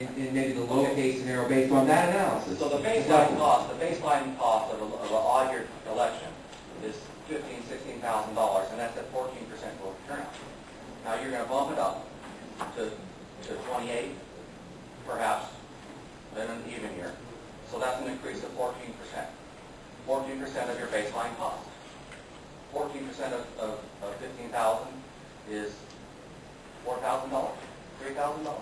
in maybe the low case scenario based on that analysis. So the baseline cost of an odd-year election is $15,000–$16,000, and that's at 14% voter turnout. Now you're going to bump it up to 28, perhaps, in an even year. So that's an increase of 14%. 14% of your baseline cost. 14% of 15,000 is $4,000, $3,000.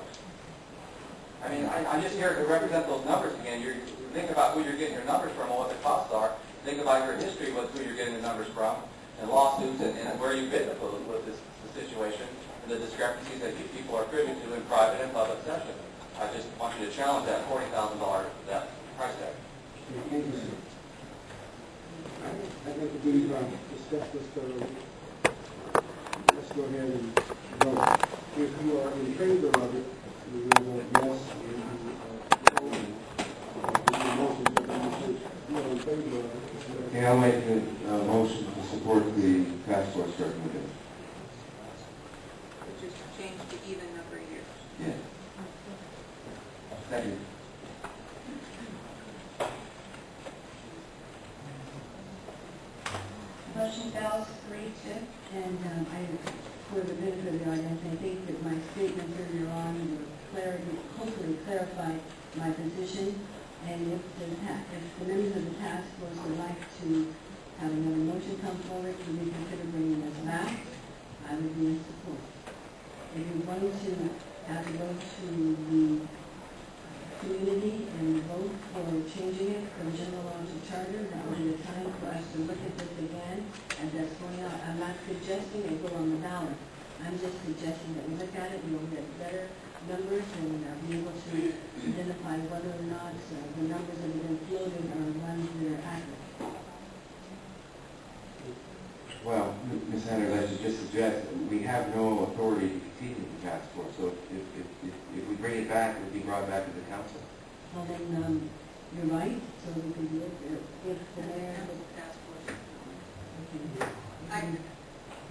I mean, I'm just here to represent those numbers again. You think about who you're getting your numbers from and what the costs are. Think about your history with who you're getting the numbers from, and lawsuits, and where you've been with this situation, and the discrepancies that you people are privy to in private and public session. I just want you to challenge that $40,000 that price tag. Thank you, sir. I think we discussed this thoroughly. Let's go ahead and vote. If you are in favor of it, we will vote yes. Okay, I'll make a motion to support the task force recommendation. Which is to change to even number of years. Yeah. Thank you. Motion fails 3-2. And for the benefit of the audience, I think that my statement earlier on will hopefully clarify my position. And if the members of the task force would like to have another motion come forward to reconsider bringing us back, I would be in support. If you're going to have to go to the community and vote for changing it from general law to charter, that would be a time for us to look at this again as that's going out. I'm not suggesting it go on the ballot. I'm just suggesting that we look at it, we'll get better numbers and be able to identify whether or not the numbers that have been floated are ones that are accurate. Well, Ms. Hunter, I should just suggest that we have no authority to continue the task force. So if we bring it back, it would be brought back to the council. Well, then you're right. So we can do it if the mayor has a task force. Okay.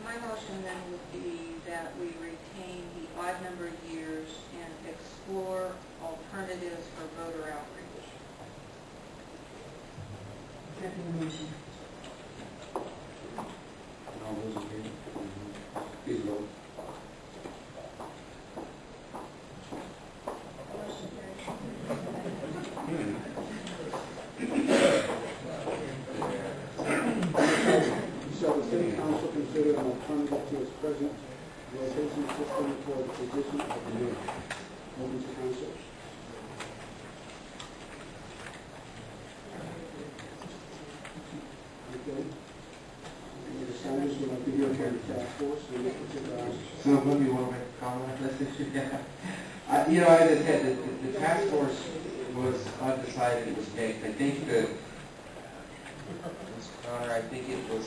My motion then would be that we retain the odd number of years and explore alternatives for voter outreach. Second motion. All those in favor? Please vote. Motion carries. Shall the city council consider an alternative to its present rotation system for the position of the mayor? Open to council. Okay. Mr. Sanders would like to hear from the task force on this particular item. So, what do you want to make a comment on this issue? You know, as I said, the task force was undecided. It was made. I think that, Mr. Connor, I think it was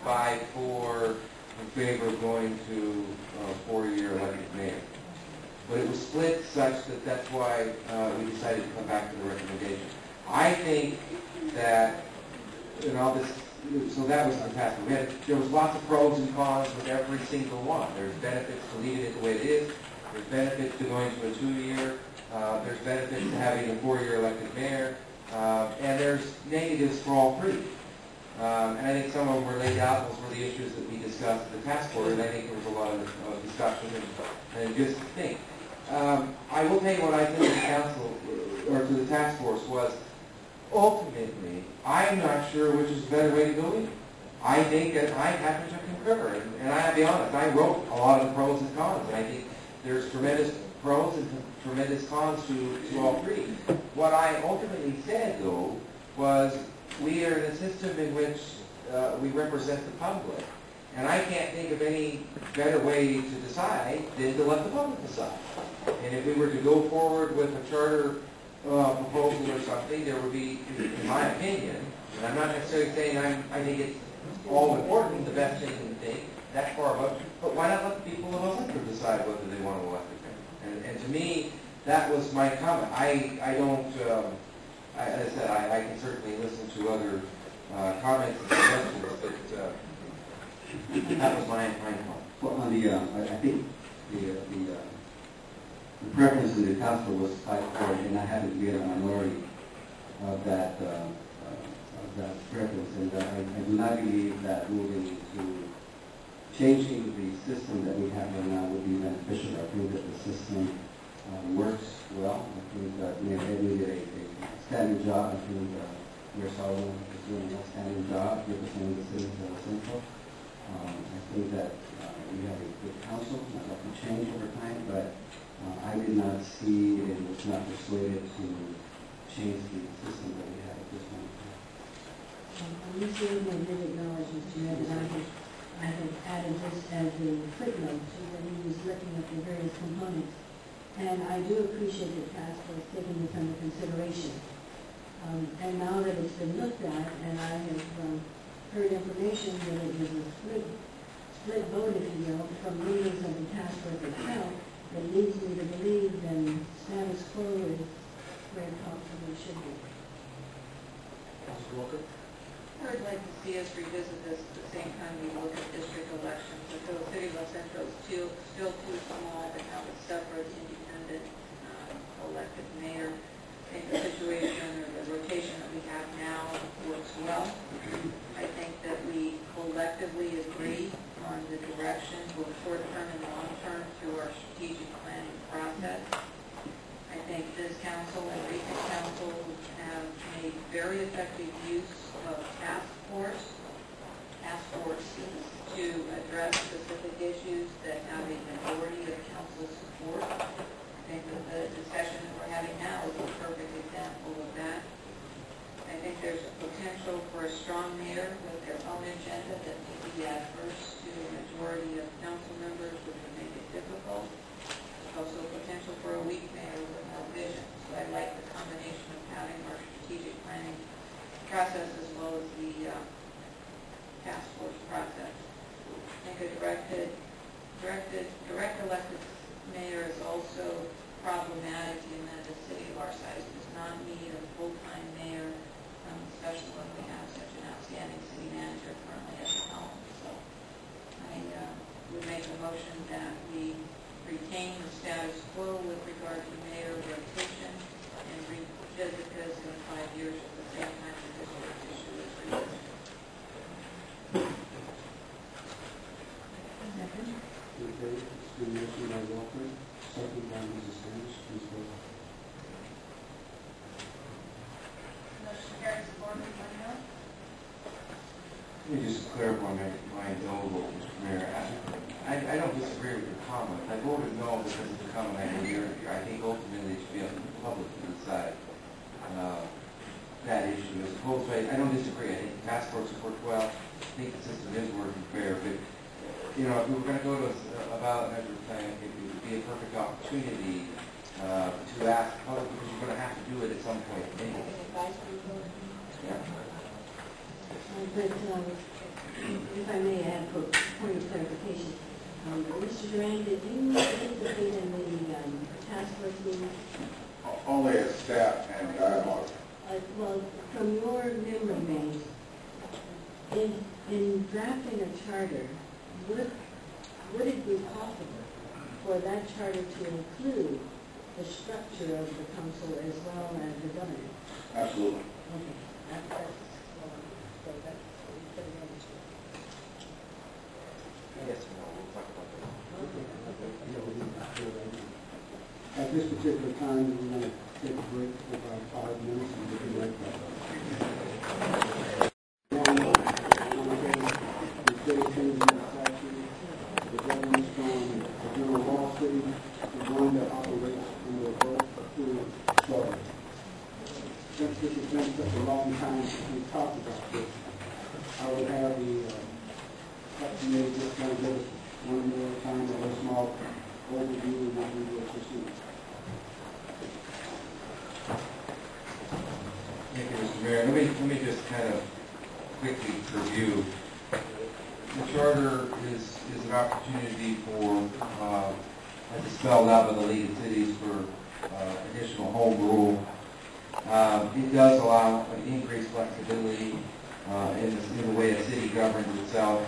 5-4 in favor of going to a 4-year elected mayor. But it was split such that that's why we decided to come back to the recommendation. I think that, you know, so that was fantastic. There was lots of pros and cons with every single one. There's benefits to leaving it the way it is. There's benefits to going to a 2-year. There's benefits to having a 4-year elected mayor. And there's negatives for all three. And I think some of them were laid out. Those were the issues that we discussed at the task force. And I think there was a lot of discussion and just to think. I will tell you what I think to the council, or to the task force, was ultimately, I'm not sure which is the better way to go in. I think that I happen to concur. And I have to be honest, I wrote a lot of the pros and cons. And I think there's tremendous pros and tremendous cons to all three. What I ultimately said, though, was we are in a system in which we represent the public. And I can't think of any better way to decide than to let the public decide. And if we were to go forward with a charter proposal or something, there would be, in my opinion, and I'm not necessarily saying I think it's all important, the best thing to think, that far above, but why not let the people of Centro decide whether they want to elect a mayor? And to me, that was my comment. I don't, as I said, I can certainly listen to other comments and suggestions, but that was my comment. Well, on the, I think the the preference of the council was fight for it, and I happen to be in a minority of that preference, and I do not believe that moving to changing the system that we have right now would be beneficial. I think that the system works well. I think that Mayor Edwin did a standing job. I think Mayor Solomon is doing an outstanding job representing the citizens of Centro. I think that we have a good council. Not that can change over time, but I did not see and was not persuaded to change the system that we have at this point. You stated and did acknowledge, Mr. Mayor, that I had added this as a footnote so that he was looking at the various components. And I do appreciate the task force taking this under consideration. And now that it's been looked at, and I have heard information that it was a split vote, if you will, from members of the task force itself, that leads me to believe that status quo is where it possibly should be. Mr. Walker? I would like to see us revisit this at the same time we look at district elections. The city of Los Centro is still too small to have a separate, independent, elected mayor. I think the situation or the rotation that we have now works well. I think that we collectively agree on the direction, both short-term and long-term, through our strategic planning process. I think this council and recent council have made very effective use of task forces to address specific issues that have a majority of council support. I think that the discussion that we're having now is a perfect example of that. I think there's a potential for a strong mayor with their own agenda that may be adverse to a majority of council members, which would make it difficult. There's also potential for a weak mayor with no vision. So I like the combination of having our strategic planning process as well as the task force process. I think a direct elected mayor is also problematic in that a city of our size does not need a full-time mayor, especially when we have such an outstanding city manager currently at the helm. So I would make a motion that we retain the status quo with regard to mayor rotation and revisit this in 5 years at the same time the district issue is revisited. Okay, it's been motioned by Walker, second by Mrs. Sanders. Please vote. Motion carries 4-1. Let me just clarify my no vote, Mr. Mayor. I don't disagree with your comment. I voted no because of the comment I made earlier. I think ultimately it should be up to the public to decide that issue. As opposed to, I don't disagree. I think the task force has worked well. I think the system is working fair. But, you know, if we were going to go to a ballot measure plan, it would be a perfect opportunity to ask the public, because you're going to have to do it at some point anyway. Yeah. But if I may add for point of clarification, Mr. Duran, did you participate in the task force meeting? Only as staff and dialogue. Well, from your memory base, in drafting a charter, would it be possible for that charter to include the structure of the council as well as the governor? Absolutely. Okay. Yes, no, we'll talk about that. At this particular time, we're going to take a break for about 5 minutes and we'll be right back. The dedication of the statute, the government from the general law city, the one that operates under a vote approved charter. Since this has been such a long time since we talked about this, I would have the subcommittee just kind of give us one more time, a very small overview of what we will proceed. Thank you, Mr. Mayor. Let me just kind of quickly review. The charter is an opportunity for, as it's spelled out by the League of Cities, for additional home rule. It does allow an increased flexibility in the way a city governs itself.